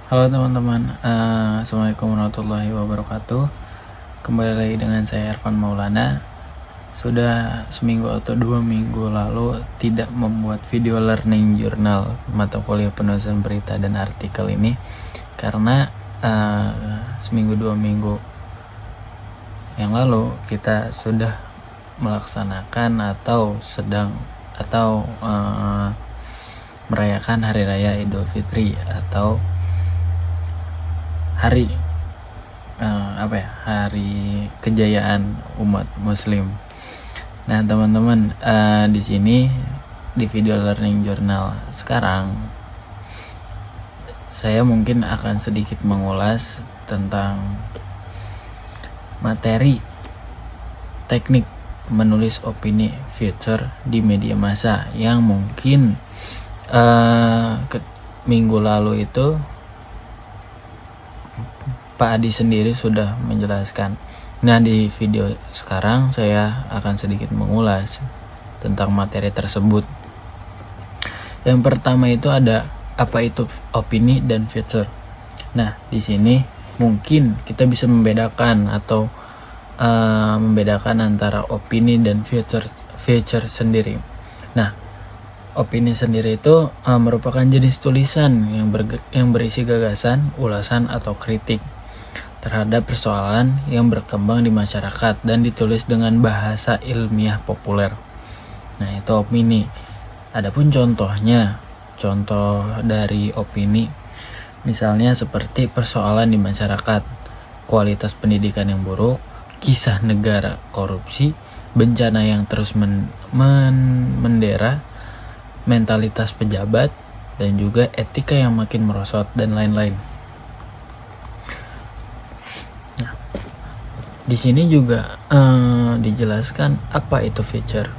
Halo teman-teman, Assalamualaikum warahmatullahi wabarakatuh. Kembali lagi dengan saya Ervan Maulana. Sudah seminggu atau 2 minggu lalu tidak membuat video learning journal mata kuliah penulisan berita dan artikel ini karena seminggu 2 minggu yang lalu kita sudah melaksanakan atau merayakan Hari Raya Idul Fitri atau hari hari kejayaan umat Muslim. Nah teman-teman, di sini di video learning journal sekarang saya mungkin akan sedikit mengulas tentang materi teknik menulis opini feature di media massa yang mungkin minggu lalu itu Pak Adi sendiri sudah menjelaskan. Nah, di video sekarang saya akan sedikit mengulas tentang materi tersebut. Yang pertama itu ada apa itu opini dan feature. Nah, di sini mungkin kita bisa membedakan antara opini dan feature sendiri. Nah, opini sendiri itu merupakan jenis tulisan yang berisi gagasan, ulasan atau kritik terhadap persoalan yang berkembang di masyarakat dan ditulis dengan bahasa ilmiah populer. Nah, itu opini. Adapun contoh dari opini misalnya seperti persoalan di masyarakat, kualitas pendidikan yang buruk, kisah negara korupsi, bencana yang terus mendera, mentalitas pejabat, dan juga etika yang makin merosot dan lain-lain. Nah, di sini juga dijelaskan apa itu feature.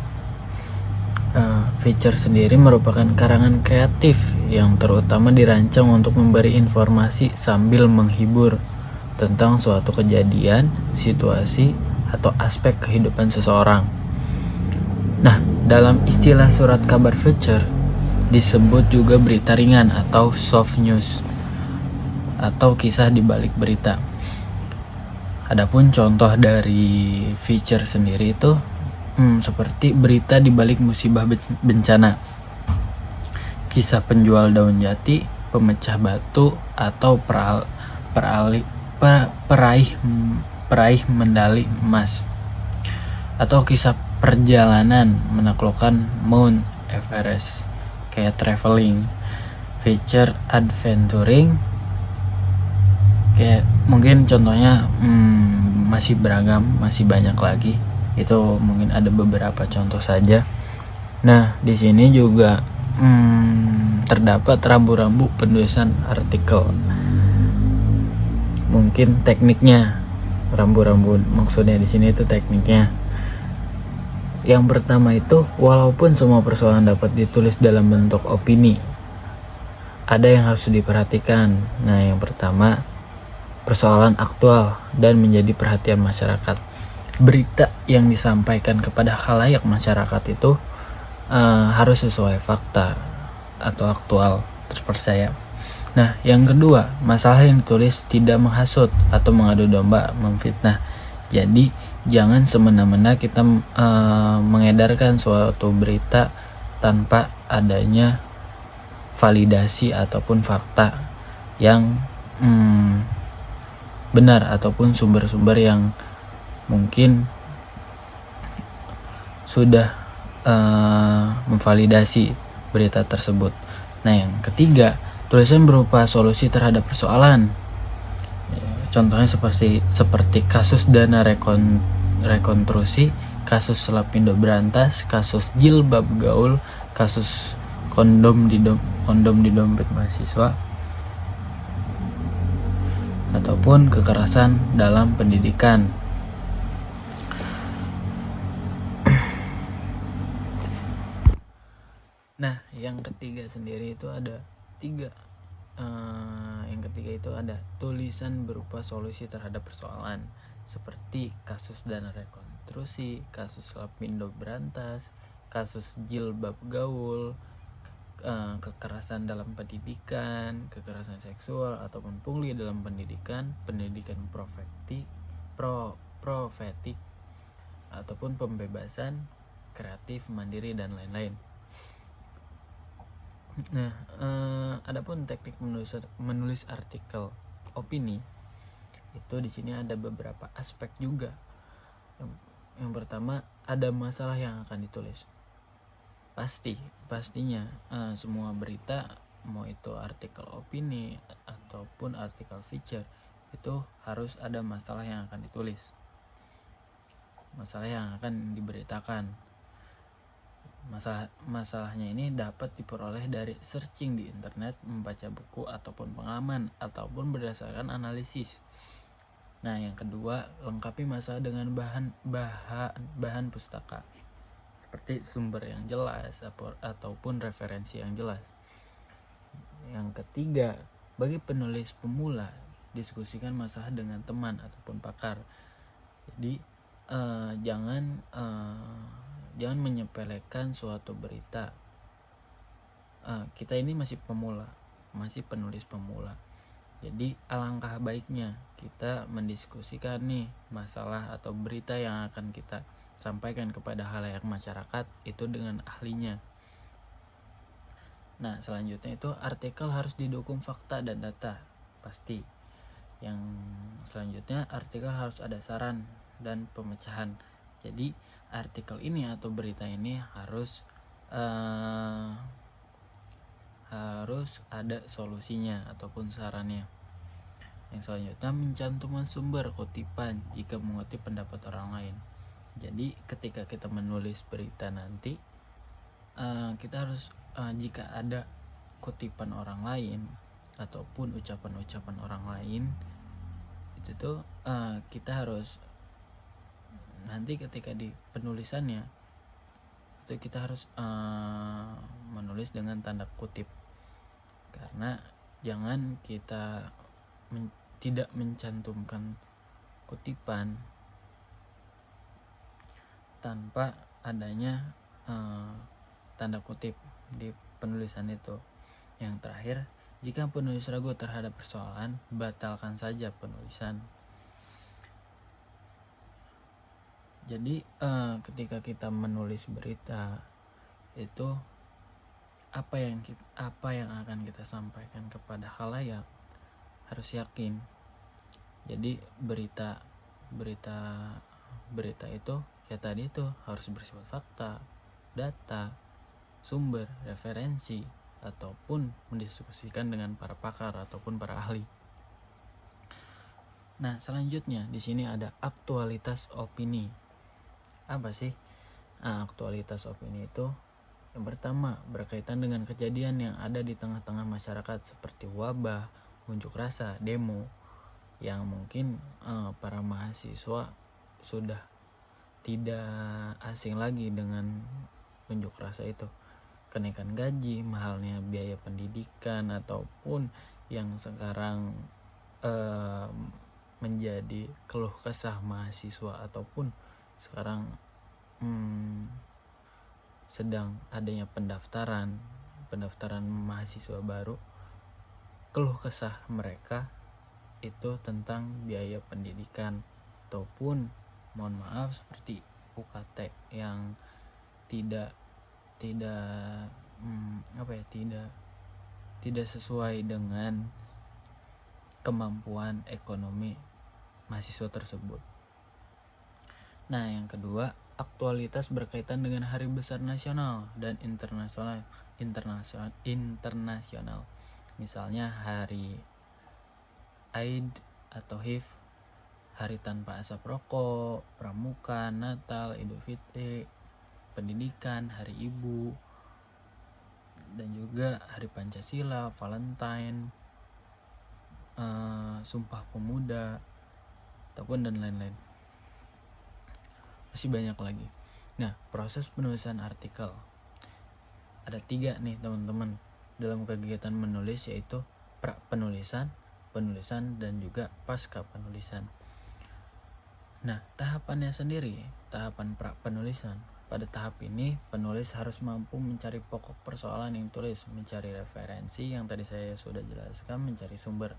Feature sendiri merupakan karangan kreatif yang terutama dirancang untuk memberi informasi sambil menghibur tentang suatu kejadian, situasi, atau aspek kehidupan seseorang. Nah, dalam istilah surat kabar feature disebut juga berita ringan atau soft news atau kisah di balik berita. Adapun contoh dari feature sendiri itu seperti berita di balik musibah bencana, kisah penjual daun jati, pemecah batu, atau peraih medali emas, atau kisah perjalanan menaklukkan Mount Everest kayak traveling. Feature adventuring kayak mungkin contohnya masih beragam, masih banyak lagi. Itu mungkin ada beberapa contoh saja. Nah, di sini juga terdapat rambu-rambu penulisan artikel. Mungkin tekniknya, rambu-rambu maksudnya di sini itu tekniknya. Yang pertama itu, walaupun semua persoalan dapat ditulis dalam bentuk opini, ada yang harus diperhatikan. Nah, yang pertama, persoalan aktual dan menjadi perhatian masyarakat. Berita yang disampaikan kepada khalayak masyarakat itu harus sesuai fakta atau aktual, terpercaya. Nah, yang kedua, masalah yang ditulis tidak menghasut atau mengadu domba, memfitnah. Jadi, jangan semena-mena kita mengedarkan suatu berita tanpa adanya validasi ataupun fakta yang benar ataupun sumber-sumber yang mungkin sudah memvalidasi berita tersebut. Nah, yang ketiga, tulisan berupa solusi terhadap persoalan. Contohnya seperti kasus dana rekonstruksi, kasus Lapindo Berantas, kasus jilbab gaul, kasus kondom di dompet mahasiswa, ataupun kekerasan dalam pendidikan. Nah, yang ketiga sendiri itu ada tiga. Yang ketiga itu ada tulisan berupa solusi terhadap persoalan seperti kasus dana rekonstruksi, kasus Lapindo Berantas, kasus jilbab gaul, kekerasan dalam pendidikan, kekerasan seksual ataupun pungli dalam pendidikan profetik ataupun pembebasan kreatif, mandiri dan lain-lain. Nah, adapun teknik menulis artikel opini itu di sini ada beberapa aspek juga. Yang pertama, ada masalah yang akan ditulis. Pastinya semua berita, mau itu artikel opini ataupun artikel feature, itu harus ada masalah yang akan ditulis, masalah yang akan diberitakan. Masalahnya ini dapat diperoleh dari searching di internet, membaca buku ataupun pengalaman, ataupun berdasarkan analisis. Nah, yang kedua, lengkapi masalah dengan bahan pustaka seperti sumber yang jelas ataupun referensi yang jelas. Yang ketiga, bagi penulis pemula, diskusikan masalah dengan teman ataupun pakar. Jadi jangan menyepelekan suatu berita. Kita ini masih penulis pemula. Jadi alangkah baiknya kita mendiskusikan nih masalah atau berita yang akan kita sampaikan kepada halayak masyarakat itu dengan ahlinya. Nah, selanjutnya itu artikel harus didukung fakta dan data, pasti. Yang selanjutnya, artikel harus ada saran dan pemecahan. Jadi artikel ini atau berita ini harus ada solusinya ataupun sarannya. Yang selanjutnya, mencantumkan sumber kutipan jika mengutip pendapat orang lain. Jadi ketika kita menulis berita nanti, kita harus jika ada kutipan orang lain ataupun ucapan-ucapan orang lain, itu tuh kita harus nanti ketika di penulisannya itu kita harus menulis dengan tanda kutip, karena jangan kita tidak mencantumkan kutipan tanpa adanya tanda kutip di penulisan itu. Yang terakhir, jika penulis ragu terhadap persoalan, batalkan saja penulisan. Jadi ketika kita menulis berita itu apa yang akan kita sampaikan kepada khalayak harus yakin. Jadi berita itu ya tadi itu harus bersifat fakta, data, sumber, referensi, ataupun mendiskusikan dengan para pakar ataupun para ahli. Nah, selanjutnya di sini ada aktualitas opini. Apa sih aktualitas opini itu? Yang pertama, berkaitan dengan kejadian yang ada di tengah-tengah masyarakat seperti wabah, unjuk rasa, demo, yang mungkin para mahasiswa sudah tidak asing lagi dengan unjuk rasa itu. Kenaikan gaji, mahalnya biaya pendidikan, ataupun yang sekarang menjadi keluh kesah mahasiswa, ataupun sekarang sedang adanya pendaftaran mahasiswa baru. Keluh kesah mereka itu tentang biaya pendidikan ataupun mohon maaf seperti UKT yang tidak sesuai dengan kemampuan ekonomi mahasiswa tersebut. Nah, yang kedua, aktualitas berkaitan dengan hari besar nasional dan internasional. Misalnya hari Aid atau HIV, hari tanpa asap rokok, pramuka, Natal, Idul Fitri, pendidikan, hari ibu, dan juga hari Pancasila, Valentine, Sumpah Pemuda, ataupun dan lain-lain. Masih banyak lagi. Nah, proses penulisan artikel ada 3 nih teman-teman dalam kegiatan menulis, yaitu pra penulisan, penulisan, dan juga pasca penulisan. Nah, tahapannya sendiri, tahapan pra penulisan Pada tahap ini, penulis harus mampu mencari pokok persoalan yang ditulis, mencari referensi yang tadi saya sudah jelaskan, mencari sumber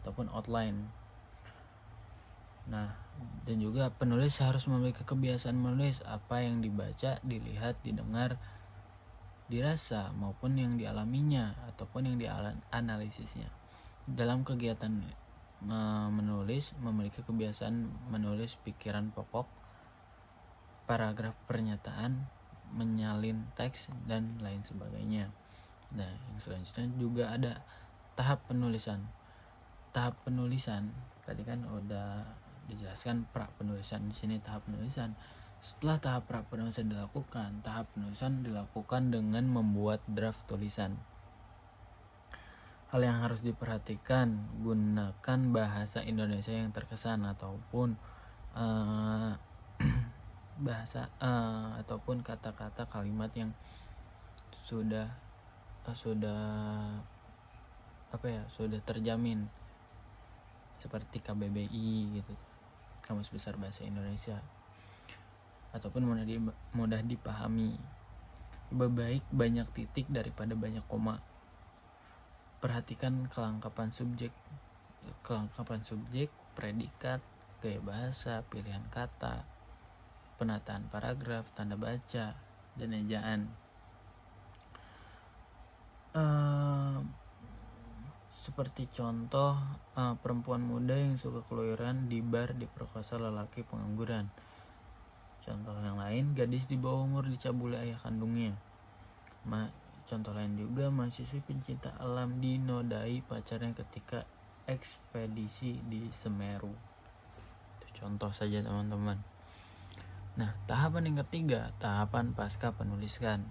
ataupun outline. Nah, dan juga penulis harus memiliki kebiasaan menulis apa yang dibaca, dilihat, didengar, dirasa maupun yang dialaminya ataupun yang dianalisisnya. Dalam kegiatan menulis, memiliki kebiasaan menulis pikiran pokok, paragraf pernyataan, menyalin teks, dan lain sebagainya. Nah, yang selanjutnya juga ada tahap penulisan. Tahap penulisan tadi kan udah dijelaskan pra penulisan, di sini tahap penulisan. Setelah tahap pra penulisan dilakukan, tahap penulisan dilakukan dengan membuat draft tulisan. Hal yang harus diperhatikan, gunakan bahasa Indonesia yang terkesan ataupun ataupun kata-kata kalimat yang sudah terjamin seperti KBBI gitu, Kamus Besar Bahasa Indonesia, ataupun mudah dipahami. Lebih baik banyak titik daripada banyak koma. Perhatikan kelengkapan subjek, predikat, gaya bahasa, pilihan kata, penataan paragraf, tanda baca, dan ejaan. Seperti contoh, perempuan muda yang suka keluyuran di bar diperkosa lelaki pengangguran. Contoh yang lain, gadis di bawah umur dicabuli ayah kandungnya. Contoh lain juga, mahasiswi pencinta alam dinodai pacarnya ketika ekspedisi di Semeru. Itu contoh saja teman-teman. Nah, tahapan yang ketiga, tahapan pasca penulisan.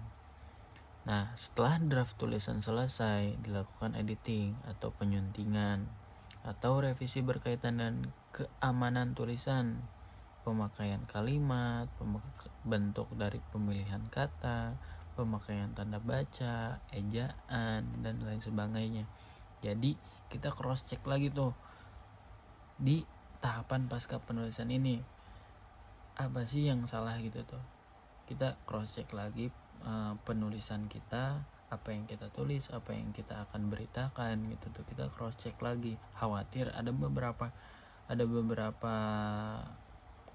Nah, setelah draft tulisan selesai, dilakukan editing atau penyuntingan atau revisi berkaitan dengan keamanan tulisan, pemakaian kalimat, bentuk dari pemilihan kata, pemakaian tanda baca, ejaan, dan lain sebagainya. Jadi, kita cross check lagi tuh di tahapan pasca penulisan ini. Apa sih yang salah gitu tuh, kita cross check lagi penulisan kita, apa yang kita tulis, apa yang kita akan beritakan gitu tuh, kita cross check lagi. Khawatir ada beberapa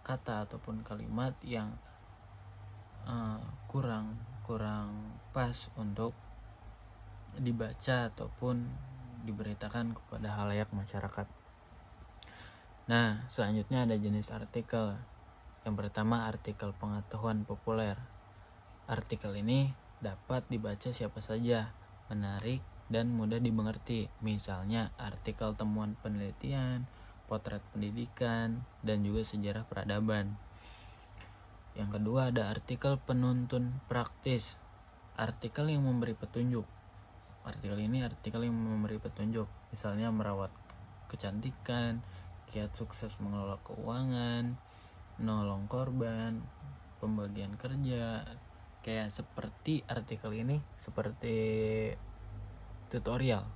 kata ataupun kalimat yang kurang pas untuk dibaca ataupun diberitakan kepada halayak masyarakat. Nah, selanjutnya ada jenis artikel. Yang pertama, artikel pengetahuan populer. Artikel ini dapat dibaca siapa saja, menarik dan mudah dimengerti. Misalnya artikel temuan penelitian, potret pendidikan, dan juga sejarah peradaban. Yang kedua ada artikel penuntun praktis. Artikel yang memberi petunjuk. Artikel ini artikel yang memberi petunjuk. Misalnya merawat kecantikan, kiat sukses mengelola keuangan, nolong korban, pembagian kerja. Kayak seperti artikel ini seperti tutorial,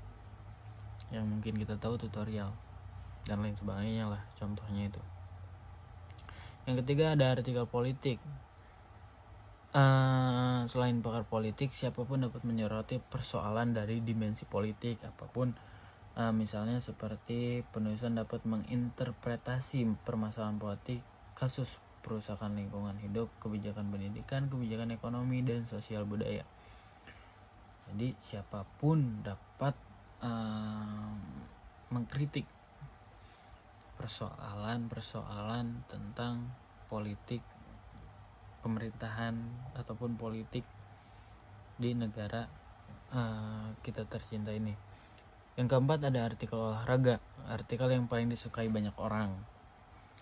yang mungkin kita tahu tutorial dan lain sebagainya lah, contohnya itu. Yang ketiga ada artikel politik. Selain pakar politik, siapapun dapat menyoroti persoalan dari dimensi politik apapun. Misalnya seperti penulisan dapat menginterpretasi permasalahan politik, kasus perusakan lingkungan hidup, kebijakan pendidikan, kebijakan ekonomi, dan sosial budaya. Jadi siapapun dapat mengkritik persoalan tentang politik, pemerintahan ataupun politik di negara kita tercinta ini. Yang keempat ada artikel olahraga. Artikel yang paling disukai banyak orang.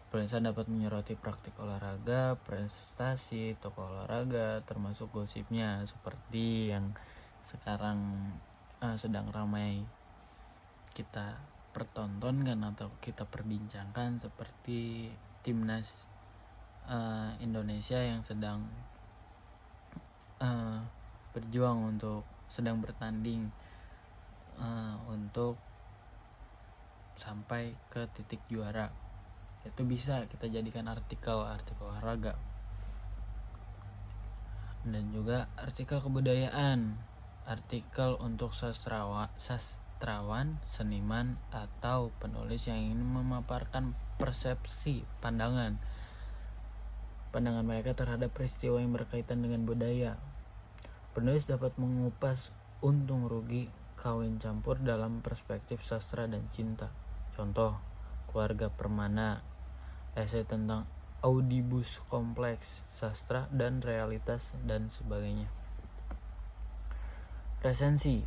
Penulisan dapat menyoroti praktik olahraga, prestasi tokoh olahraga, termasuk gosipnya seperti yang sekarang sedang ramai kita pertontonkan atau kita perbincangkan, seperti timnas Indonesia yang sedang berjuang sedang bertanding untuk sampai ke titik juara. Itu bisa kita jadikan artikel olahraga. Dan juga artikel kebudayaan, artikel untuk sastrawan, seniman, atau penulis yang ingin memaparkan persepsi pandangan mereka terhadap peristiwa yang berkaitan dengan budaya. Penulis dapat mengupas untung rugi kawin campur dalam perspektif sastra dan cinta. Contoh, Keluarga Permana, esai tentang audibus kompleks, sastra dan realitas, dan sebagainya. Resensi.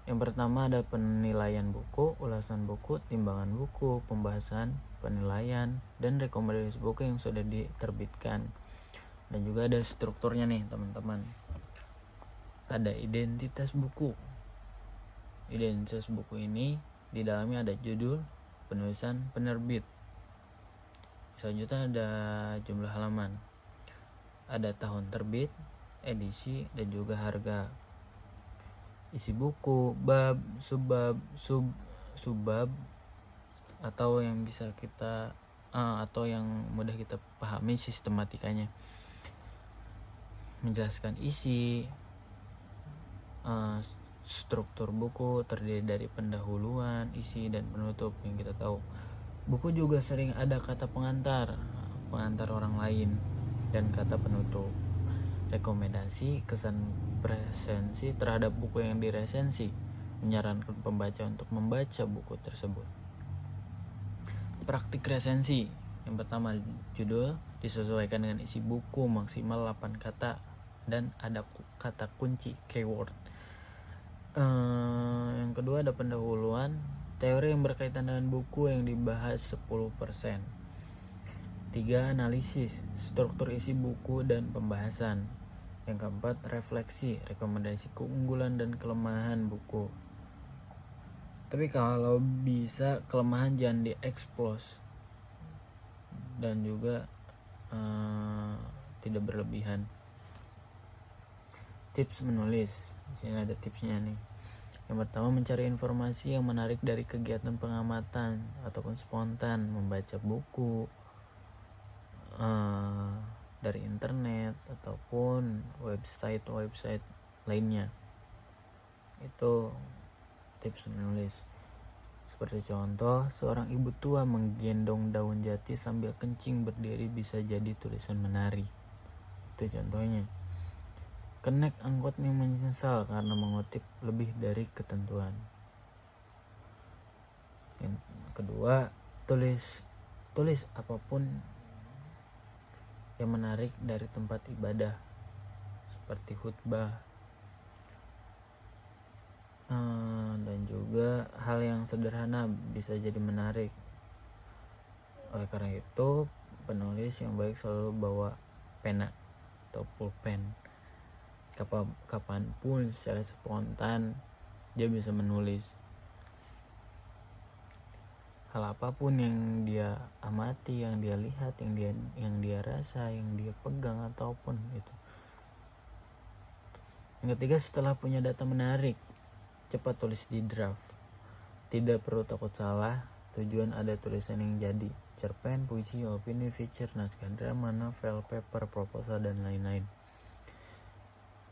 Yang pertama ada penilaian buku, ulasan buku, timbangan buku, pembahasan, penilaian, dan rekomendasi buku yang sudah diterbitkan. Dan juga ada strukturnya nih teman-teman. Ada identitas buku. Identitas buku ini di dalamnya ada judul, penulisan, penerbit. Selanjutnya ada jumlah halaman. Ada tahun terbit, edisi, dan juga harga. Isi buku, bab, subbab, atau yang bisa kita atau yang mudah kita pahami sistematikanya. Menjelaskan isi, struktur buku terdiri dari pendahuluan, isi, dan penutup yang kita tahu. Buku juga sering ada kata pengantar orang lain, dan kata penutup. Rekomendasi, kesan presensi terhadap buku yang diresensi, menyarankan pembaca untuk membaca buku tersebut. Praktik resensi. Yang pertama, judul disesuaikan dengan isi buku, maksimal 8 kata, dan ada kata kunci, keyword. Yang kedua ada pendahuluan, teori yang berkaitan dengan buku yang dibahas 10%. 3. Analisis, struktur isi buku dan pembahasan. Yang keempat, refleksi, rekomendasi keunggulan dan kelemahan buku. Tapi kalau bisa kelemahan jangan dieksplos, dan juga tidak berlebihan. Tips menulis. Di sini ada tipsnya nih. Yang pertama, mencari informasi yang menarik dari kegiatan pengamatan ataupun spontan, membaca buku dari internet ataupun website lainnya. Itu tips menulis. Seperti contoh, seorang ibu tua menggendong daun jati sambil kencing berdiri bisa jadi tulisan menari. Itu contohnya. Kenek angkotnya menyesal karena mengutip lebih dari ketentuan. Yang kedua, tulis apapun yang menarik dari tempat ibadah, seperti khutbah, dan juga hal yang sederhana bisa jadi menarik. Oleh karena itu, penulis yang baik selalu bawa pena atau pulpen. Kapanpun secara spontan dia bisa menulis hal apapun yang dia amati, yang dia lihat, yang dia rasa, yang dia pegang ataupun itu. Yang ketiga, setelah punya data menarik, cepat tulis di draft. Tidak perlu takut salah, tujuan ada tulisan yang jadi. Cerpen, puisi, opini, feature, naskah drama, novel, paper, proposal, dan lain-lain.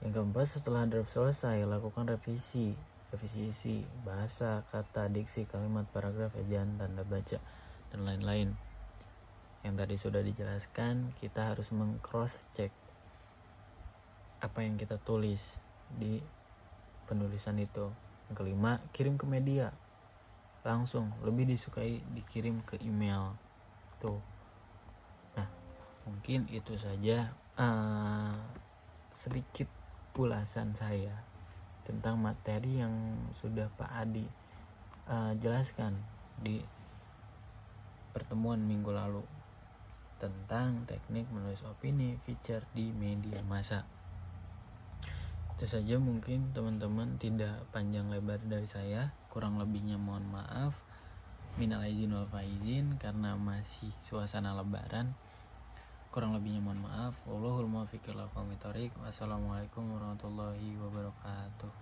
Yang keempat, setelah draft selesai, lakukan revisi isi, bahasa, kata, diksi, kalimat, paragraf, ejaan, tanda baca, dan lain-lain. Yang tadi sudah dijelaskan, kita harus meng-cross check apa yang kita tulis di penulisan itu. Yang kelima, kirim ke media langsung, lebih disukai dikirim ke email tuh. Nah, mungkin itu saja sedikit ulasan saya tentang materi yang sudah Pak Adi jelaskan di pertemuan minggu lalu tentang teknik menulis opini feature di media massa. Itu saja mungkin teman-teman, tidak panjang lebar dari saya, kurang lebihnya mohon maaf. Minal aidin wal faizin, karena masih suasana lebaran. Kurang lebihnya mohon maaf. Wallahul muwaffiq ila aqwamit thoriq. Wassalamualaikum warahmatullahi wabarakatuh.